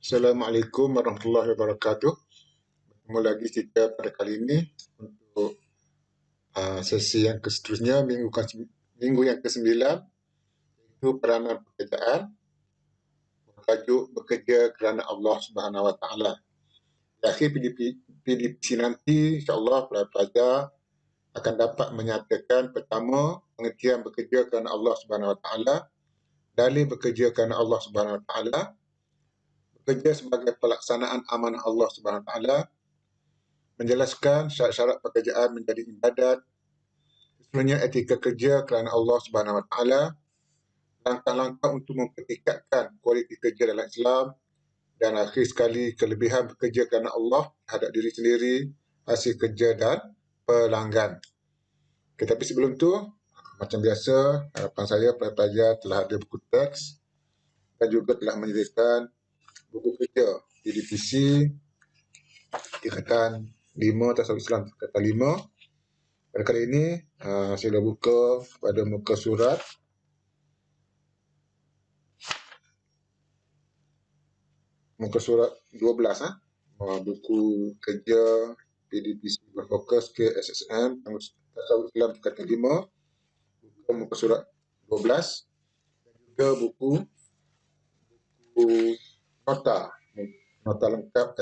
Assalamualaikum warahmatullahi wabarakatuh. Bertemu lagi kita pada kali ini untuk sesi yang seterusnya minggu yang ke-9, itu peranan pekerjaan bertajuk bekerja kerana Allah Subhanahu Wa Taala. Di akhir PDPC nanti, insya-Allah pelajar akan dapat menyatakan pertama pengertian bekerja kerana Allah Subhanahu Wa Taala, dalil bekerja kerana Allah Subhanahu Wa Taala, bekerja sebagai pelaksanaan amanah Allah Subhanahu Wa Taala, menjelaskan syarat-syarat pekerjaan menjadi ibadat, sebenarnya etika kerja kerana Allah Subhanahu Wa Taala, langkah-langkah untuk mempertingkatkan kualiti kerja dalam Islam, dan akhir sekali kelebihan bekerja kerana Allah terhadap diri sendiri, hasil kerja dan pelanggan. Okay, tapi sebelum tu, macam biasa, harapan saya pelajar telah ada buku teks dan juga telah menyediakan buku kerja PDPC tingkatan 5 Tasawuf Islam tingkatan 5. Pada kali ini, saya dah buka pada muka surat muka surat 12, buku kerja PDPC berfokus ke SSM Tasawuf Islam tingkatan 5, buka muka surat 12, dan juga buku nota lengkap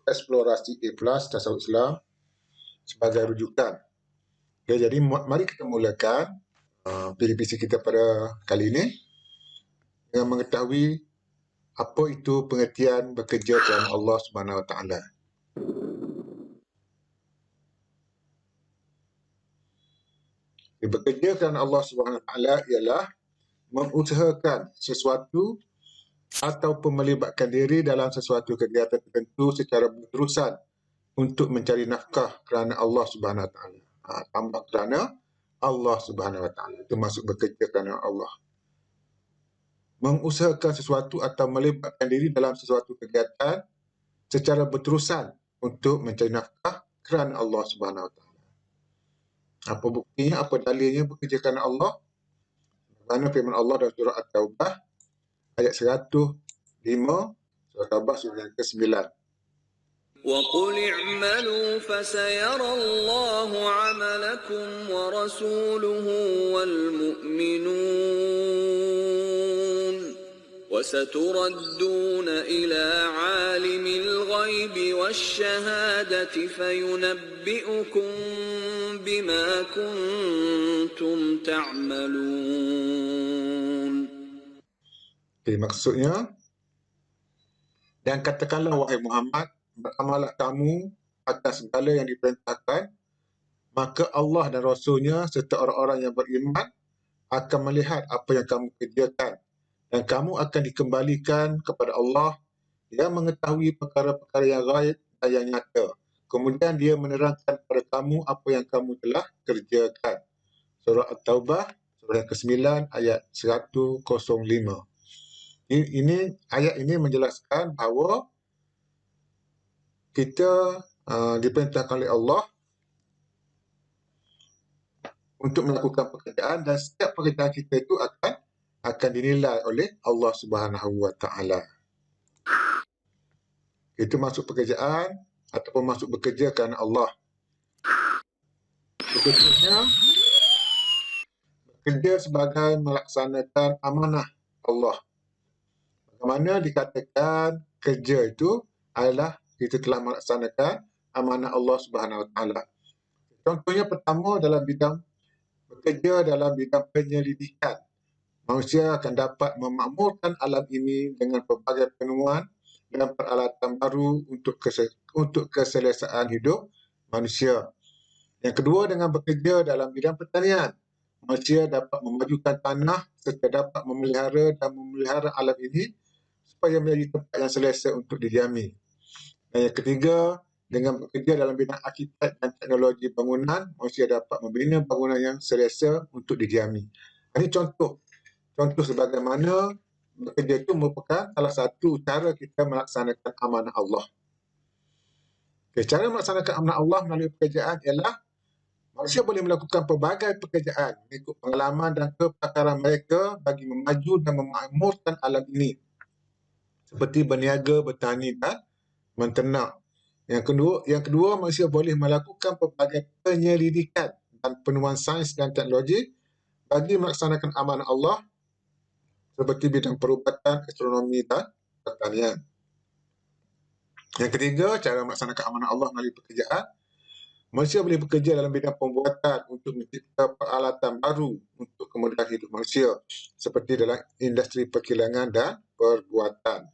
eksplorasi A+ Tasawuf Islam sebagai rujukan. Okay, jadi mari kita mulakan PDPC kita pada kali ini dengan mengetahui apa itu pengertian bekerja kerana Allah Subhanahu Wa Taala. Bekerja kerana Allah Subhanahu Wa Taala ialah mengusahakan sesuatu ataupun melibatkan diri dalam sesuatu kegiatan tertentu secara berterusan untuk mencari nafkah kerana Allah Subhanahu Wa Taala. Tambah kerana Allah Subhanahu Wa Taala. Itu maksud bekerja kerana Allah. Mengusahakan sesuatu atau melibatkan diri dalam sesuatu kegiatan secara berterusan untuk mencari nafkah kerana Allah Subhanahu Wa Taala. Apa buktinya, apa dalilnya bekerja kerana Allah? Mana firman Allah dalam surah At-Taubah ayat 105, surah At-Taubah surah yang ke-9. وَقُلِ اعْمَلُوا فَسَيَرَى اللَّهُ عَمَلَكُمْ وَرَسُولُهُ وَالْمُؤْمِنُونَ وَسَتُرَدُّونَ إِلَى عَالِمِ الْغَيْبِ وَالشَّهَادَةِ فَيُنَبِّئُكُم بِمَا كُنتُمْ تَعْمَلُونَ. Maksudnya, dan katakanlah wahai Muhammad, beramalah kamu atas segala yang diperintahkan, maka Allah dan Rasulnya serta orang-orang yang beriman akan melihat apa yang kamu kerjakan, dan kamu akan dikembalikan kepada Allah yang mengetahui perkara-perkara yang gaib dan yang nyata. Kemudian dia menerangkan kepada kamu apa yang kamu telah kerjakan. Surah At-Taubah, surah yang ke-9 ayat 105. Ayat ini menjelaskan bahawa kita diperintahkan oleh Allah untuk melakukan pekerjaan, dan setiap pekerjaan kita itu akan dinilai oleh Allah Subhanahu Wa Taala. Itu masuk pekerjaan ataupun masuk bekerja kerana Allah. Berikutnya, bekerja sebagai melaksanakan amanah Allah. Bagaimana dikatakan kerja itu adalah kita telah melaksanakan amanah Allah Subhanahu Wa Taala. Contohnya pertama bekerja dalam bidang penyelidikan. Manusia akan dapat memakmurkan alam ini dengan pelbagai penemuan dan peralatan baru untuk keselesaan hidup manusia. Yang kedua, dengan bekerja dalam bidang pertanian, manusia dapat memajukan tanah serta dapat memelihara alam ini supaya menjadi tempat yang selesa untuk didiami. Dan yang ketiga, dengan bekerja dalam bidang arkitek dan teknologi bangunan, manusia dapat membina bangunan yang selesa untuk didiami. Ini contoh sebagaimana bekerja itu merupakan salah satu cara kita melaksanakan amanah Allah. Cara melaksanakan amanah Allah melalui pekerjaan ialah manusia boleh melakukan pelbagai pekerjaan mengikut pengalaman dan kepakaran mereka bagi memaju dan memakmurkan alam ini. seperti berniaga, bertani dan menternak. Yang kedua, manusia boleh melakukan pelbagai penyelidikan dan penemuan sains dan teknologi bagi melaksanakan amanah Allah seperti bidang perubatan, astronomi dan pertanian. Yang ketiga, cara melaksanakan amanah Allah melalui pekerjaan. Manusia boleh bekerja dalam bidang pembuatan untuk mencipta peralatan baru untuk kemudahan hidup manusia seperti dalam industri perkilangan dan perbuatan.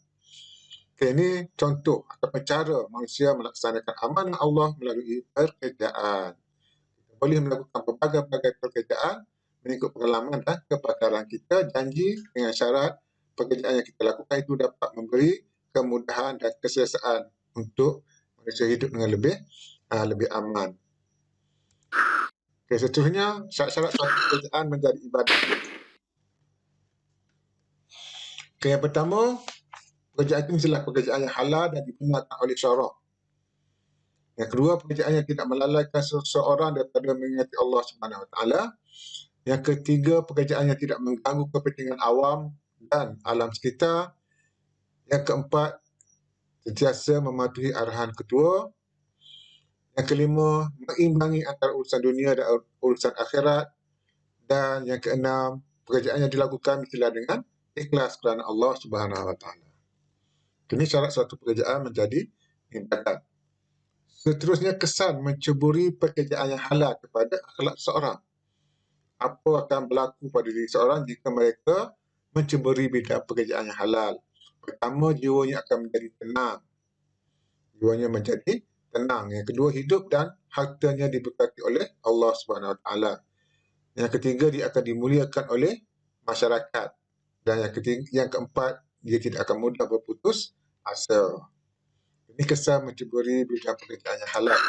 Ini contoh atau cara manusia melaksanakan amanah Allah melalui pekerjaan. Kita boleh melakukan pelbagai pekerjaan mengikut pengalaman dan kepakaran kita, janji dengan syarat pekerjaan yang kita lakukan itu dapat memberi kemudahan dan keselesaan untuk manusia hidup dengan lebih aman. Seterusnya, syarat-syarat suatu pekerjaan menjadi ibadah. Yang pertama, pekerjaan itu mestilah pekerjaan yang halal dan dibenarkan oleh syarak. Yang kedua, pekerjaan yang tidak melalaikan seseorang daripada mengingati Allah Subhanahu Wa Taala. Yang ketiga, pekerjaan yang tidak mengganggu kepentingan awam dan alam sekitar. Yang keempat, sentiasa mematuhi arahan ketua. Yang kelima, mengimbangi antara urusan dunia dan urusan akhirat. Dan yang keenam, pekerjaan yang dilakukan mestilah dengan ikhlas kerana Allah Subhanahu Wa Taala. Ini syarat suatu pekerjaan menjadi ibadat. Seterusnya, kesan menceburi pekerjaan yang halal kepada akhlak seseorang. Apa akan berlaku pada diri seorang jika mereka menceburi bidang pekerjaan yang halal? Pertama, jiwanya akan menjadi tenang. Yang kedua, hidup dan hartanya diberkati oleh Allah Subhanahu Wa Taala. Yang ketiga, dia akan dimuliakan oleh masyarakat. Dan yang keempat, dia tidak akan mudah berputus asa. Ini kesan menceburi bidang pekerjaan yang halal.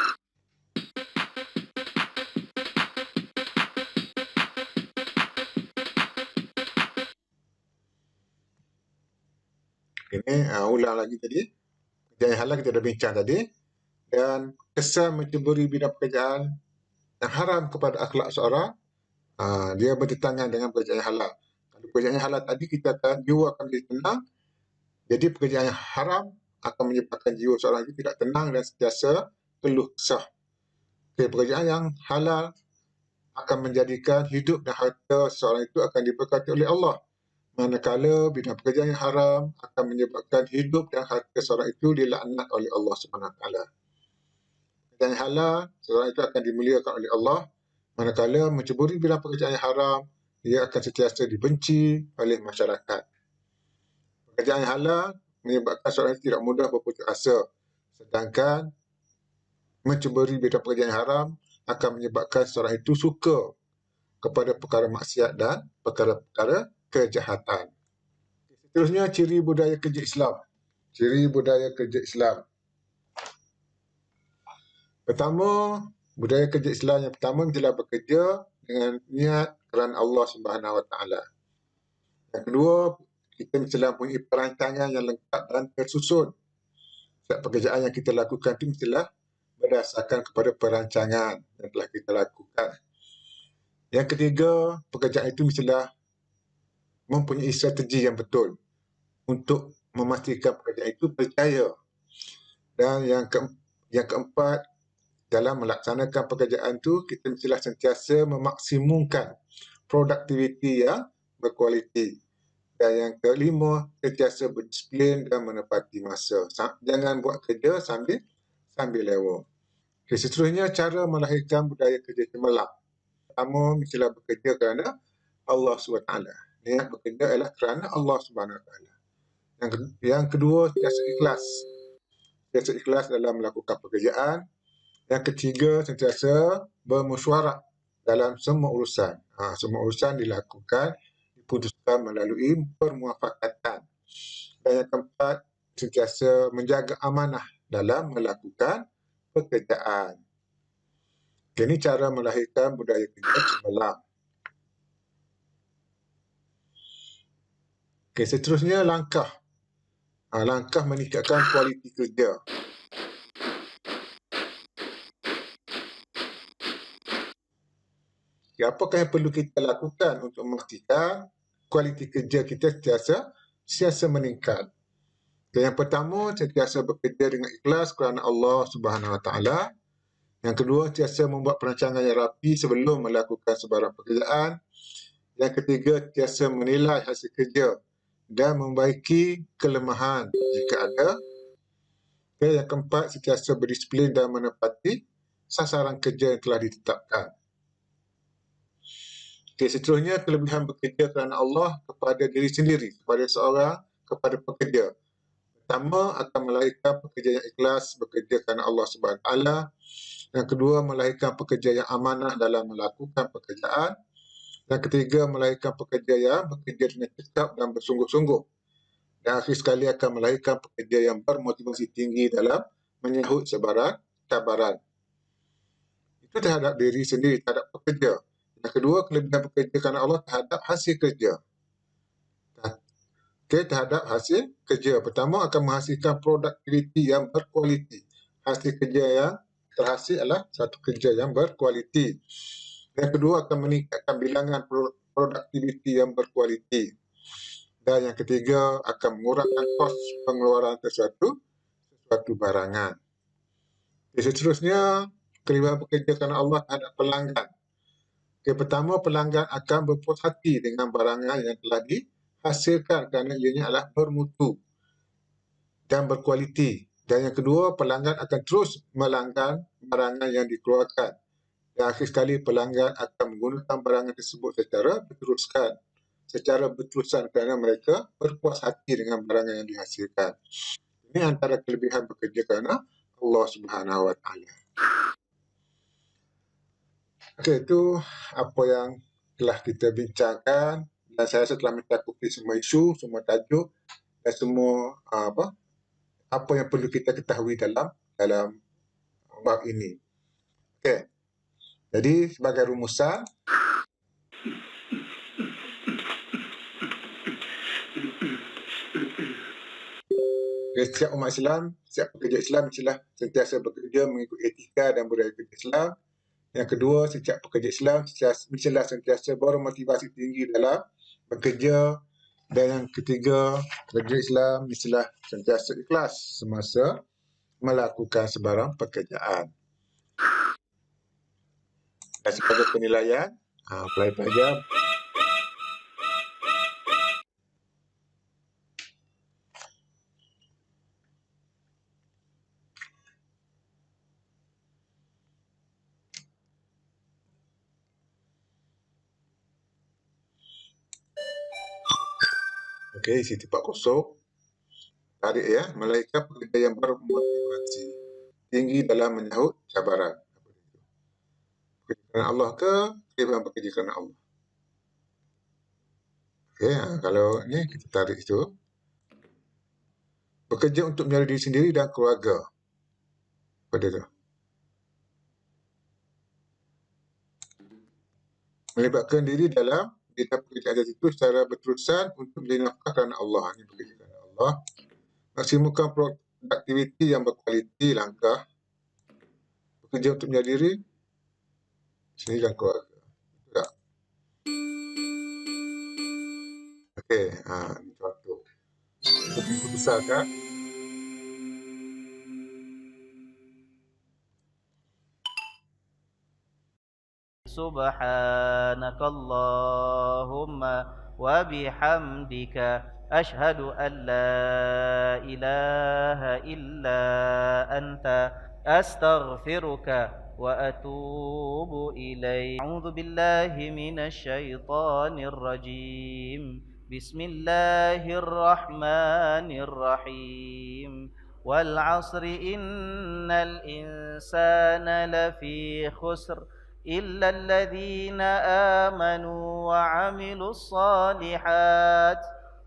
Ini ulang lagi tadi. Pekerjaan yang halal kita dah bincang tadi. Dan kesan menceburi bidang pekerjaan yang haram kepada akhlak seorang, dia bertentangan dengan pekerjaan yang halal. Kalau pekerjaan yang halal tadi, kita akan jiwa akan menjadi tenang. Jadi pekerjaan yang haram akan menyebabkan jiwa seorang itu tidak tenang dan sentiasa keluh kesah. Pekerjaan yang halal akan menjadikan hidup dan harta seseorang itu akan diberkati oleh Allah. Manakala bidang pekerjaan yang haram akan menyebabkan hidup dan harta seorang itu dilaknat oleh Allah Subhanahu Wa Taala. Pekerjaan yang halal, seorang itu akan dimuliakan oleh Allah. Manakala menceburi bidang pekerjaan yang haram, dia akan sentiasa dibenci oleh masyarakat. Pekerjaan yang halal menyebabkan seorang itu tidak mudah berputus asa. Sedangkan menceburi bidang pekerjaan yang haram akan menyebabkan seorang itu suka kepada perkara maksiat dan perkara-perkara kejahatan. Seterusnya, ciri budaya kerja Islam. Ciri budaya kerja Islam. Pertama, budaya kerja Islam yang pertama adalah bekerja dengan niat kerana Allah Subhanahu Wa Taala. Yang kedua, kita mestilah mempunyai perancangan yang lengkap dan tersusun. Setiap pekerjaan yang kita lakukan itu mestilah berdasarkan kepada perancangan yang telah kita lakukan. Yang ketiga, pekerjaan itu mestilah mempunyai strategi yang betul untuk memastikan pekerjaan itu berjaya. Dan yang keempat, dalam melaksanakan pekerjaan itu, kita mestilah sentiasa memaksimumkan produktiviti yang berkualiti. Dan yang kelima, sentiasa berdisiplin dan menepati masa. Jangan buat kerja sambil lewat. Seterusnya, cara melahirkan budaya kerja cemerlang. Pertama, mestilah bekerja kerana Allah SWT. Niat bekerja adalah kerana Allah SWT. Yang kedua, sentiasa ikhlas. Sentiasa ikhlas dalam melakukan pekerjaan. Yang ketiga, sentiasa bermesyuarat dalam semua urusan. Semua urusan diputuskan melalui permuafakatan. Dan yang keempat, sentiasa menjaga amanah dalam melakukan pekerjaan. Ini cara melahirkan budaya kerja cemerlang. Seterusnya, langkah. Langkah meningkatkan kualiti kerja. Apakah yang perlu kita lakukan untuk memastikan kualiti kerja kita sentiasa meningkat? Yang pertama, sentiasa bekerja dengan ikhlas kerana Allah Subhanahu Wa Taala. Yang kedua, sentiasa membuat perancangan yang rapi sebelum melakukan sebarang pekerjaan. Yang ketiga, sentiasa menilai hasil kerja dan membaiki kelemahan jika ada. Yang keempat, sentiasa berdisiplin dan menepati sasaran kerja yang telah ditetapkan. Seterusnya, kelebihan bekerja kerana Allah kepada diri sendiri, kepada pekerja. Pertama, akan melahirkan pekerja yang ikhlas bekerja kerana Allah Subhanahu Wa Taala. Yang kedua, melahirkan pekerja yang amanah dalam melakukan pekerjaan. Yang ketiga, melahirkan pekerja yang bekerja dengan cekap dan bersungguh-sungguh. Dan akhir sekali akan melahirkan pekerja yang bermotivasi tinggi dalam menyahut sebarang cabaran. Itu terhadap diri sendiri, terhadap pekerja. Yang kedua, kelebihan bekerja kerana Allah terhadap hasil kerja. Terhadap hasil kerja. Pertama, akan menghasilkan produktiviti yang berkualiti. Hasil kerja yang terhasil adalah satu kerja yang berkualiti. Yang kedua, akan meningkatkan bilangan produktiviti yang berkualiti. Dan yang ketiga, akan mengurangkan kos pengeluaran sesuatu barangan. Seterusnya, kelebihan bekerja kerana Allah terhadap pelanggan. Pertama, pelanggan akan berpuas hati dengan barangan yang telah dihasilkan kerana ianya adalah bermutu dan berkualiti. Dan yang kedua, pelanggan akan terus melanggan barangan yang dikeluarkan. Dan akhir sekali, pelanggan akan menggunakan barangan tersebut secara berterusan kerana mereka berpuas hati dengan barangan yang dihasilkan. Ini antara kelebihan bekerja kerana Allah Subhanahu Wa Taala. Okey, itu apa yang telah kita bincangkan, dan saya rasa telah mencakupi semua isu, semua tajuk dan semua apa yang perlu kita ketahui dalam bab ini. Okey. Jadi sebagai rumusan, setiap umat Islam, setiap pekerja Islam mestilah sentiasa bekerja mengikut etika dan budaya kerja Islam. Yang kedua, setiap pekerja Islam mestilah sentiasa bermotivasi tinggi dalam bekerja. Dan yang ketiga, pekerja Islam mestilah sentiasa ikhlas semasa melakukan sebarang pekerjaan. Dan sebagai penilaian, pelajar okey, isi tempat kosong. Tarik ya, melahirkan pekerja yang bermotivasi tinggi dalam menyahut cabaran. Bekerja kerana Allah ke memang bekerja kerana Allah? Okey, kalau ni kita tarik itu. Bekerja untuk mencari diri sendiri dan keluarga. Pada tu. Melibatkan diri dalam pekerjaan itu secara berterusan untuk menjadi nafkah kerana Allah. Ini bekerja kerana Allah. Maksimumkan produktiviti yang berkualiti, langkah bekerja untuk mencari diri sendiri dan keluarga. Tak? Okey, ini contoh. Begitu besar kan? سبحانك اللهم وبحمدك أشهد أن لا إله إلا أنت أستغفرك وأتوب إليك. أعوذ بالله من الشيطان الرجيم. بسم الله الرحمن الرحيم. والعصر إن الإنسان لفي خسر إلا الذين آمنوا وعملوا الصالحات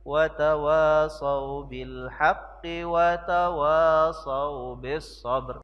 وتواصوا بالحق وتواصوا بالصبر.